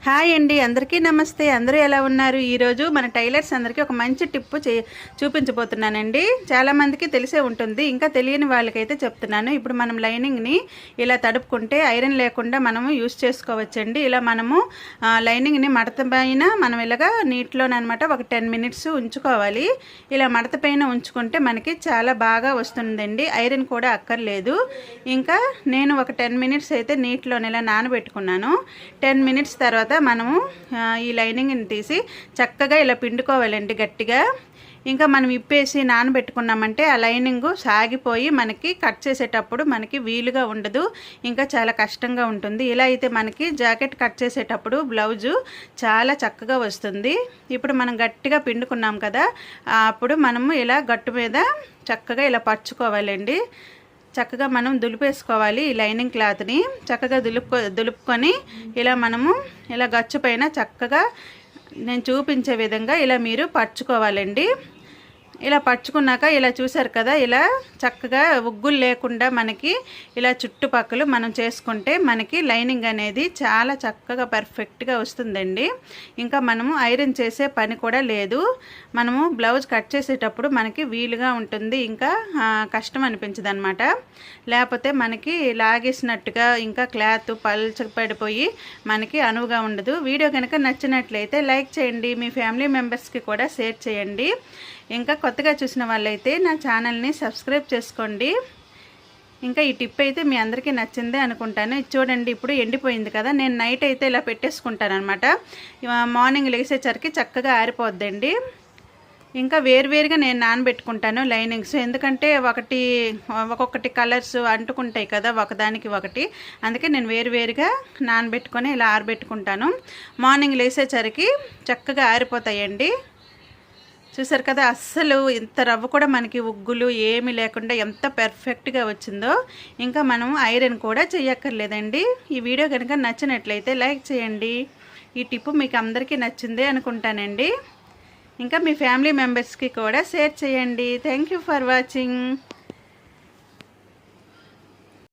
Hi అండి, అందరికీ నమస్తే. అందరూ ఎలా ఉన్నారు? ఈరోజు మన టైలర్స్ అందరికీ ఒక మంచి టిప్ చూపించబోతున్నానండి. చాలామందికి తెలిసే ఉంటుంది, ఇంకా తెలియని వాళ్ళకైతే చెప్తున్నాను. ఇప్పుడు మనం లైనింగ్ని ఇలా తడుపుకుంటే ఐరన్ లేకుండా మనము యూస్ చేసుకోవచ్చండి. ఇలా మనము లైనింగ్ని మడత పైన మనం ఇలాగా నీటిలోనమాట ఒక 10 మినిట్స్ ఉంచుకోవాలి. ఇలా మడత పైన ఉంచుకుంటే మనకి చాలా బాగా వస్తుందండి, ఐరన్ కూడా అక్కర్లేదు. ఇంకా నేను ఒక 10 మినిట్స్ అయితే నీటిలోని ఇలా నానబెట్టుకున్నాను. 10 మినిట్స్ తర్వాత మనము ఈ లైనింగ్ని తీసి చక్కగా ఇలా పిండుకోవాలండి గట్టిగా. ఇంకా మనం ఇప్పేసి నానబెట్టుకున్నామంటే ఆ లైనింగ్ సాగిపోయి మనకి కట్ చేసేటప్పుడు మనకి వీలుగా ఉండదు, ఇంకా చాలా కష్టంగా ఉంటుంది. ఇలా అయితే మనకి జాకెట్ కట్ చేసేటప్పుడు బ్లౌజు చాలా చక్కగా వస్తుంది. ఇప్పుడు మనం గట్టిగా పిండుకున్నాం కదా, అప్పుడు మనము ఇలా గట్టు మీద చక్కగా ఇలా పరుచుకోవాలండి. చక్కగా మనం దులిపేసుకోవాలి. ఈ లైనింగ్ క్లాత్ని చక్కగా దులుపుకొని ఇలా మనము ఇలా గచ్చు పైన చక్కగా నేను చూపించే విధంగా ఇలా మీరు పరుచుకోవాలండి. ఇలా పరుచుకున్నాక ఇలా చూసారు కదా, ఇలా చక్కగా ఉగ్గులు లేకుండా మనకి ఇలా చుట్టుపక్కల మనం చేసుకుంటే మనకి లైనింగ్ అనేది చాలా చక్కగా పర్ఫెక్ట్గా వస్తుందండి. ఇంకా మనము ఐరన్ చేసే పని కూడా లేదు. మనము బ్లౌజ్ కట్ చేసేటప్పుడు మనకి వీలుగా ఉంటుంది, ఇంకా కష్టం అనిపించదు అనమాట. లేకపోతే మనకి లాగేసినట్టుగా ఇంకా క్లాత్ పల్చపడిపోయి మనకి అనువుగా ఉండదు. వీడియో కనుక నచ్చినట్లయితే లైక్ చేయండి, మీ ఫ్యామిలీ మెంబర్స్కి కూడా షేర్ చేయండి. ఇంకా కొత్తగా చూసిన వాళ్ళైతే నా ఛానల్ని సబ్స్క్రైబ్ చేసుకోండి. ఇంకా ఈ టిప్ అయితే మీ అందరికీ నచ్చిందే అనుకుంటాను. ఇది చూడండి, ఇప్పుడు ఎండిపోయింది కదా, నేను నైట్ అయితే ఇలా పెట్టేసుకుంటాను అనమాట. మార్నింగ్ లేసేసరికి చక్కగా ఆరిపోద్దండి. ఇంకా వేరువేరుగా నేను నానబెట్టుకుంటాను లైనింగ్స్, ఎందుకంటే ఒక్కొక్కటి కలర్స్ అంటుకుంటాయి కదా ఒకదానికి ఒకటి, అందుకే నేను వేరువేరుగా నానబెట్టుకొని ఇలా ఆరబెట్టుకుంటాను. మార్నింగ్ లేసేసరికి చక్కగా ఆరిపోతాయండి. చూసారు కదా, అస్సలు ఇంత రవ్వ కూడా మనకి ఉగ్గులు ఏమీ లేకుండా ఎంత పర్ఫెక్ట్గా వచ్చిందో. ఇంకా మనం ఐరన్ కూడా చేయక్కర్లేదండి. ఈ వీడియో కనుక నచ్చినట్లయితే లైక్ చేయండి. ఈ టిప్ మీకు అందరికీ నచ్చిందే అనుకుంటానండి. ఇంకా మీ ఫ్యామిలీ మెంబర్స్కి కూడా షేర్ చేయండి. Thank you for watching.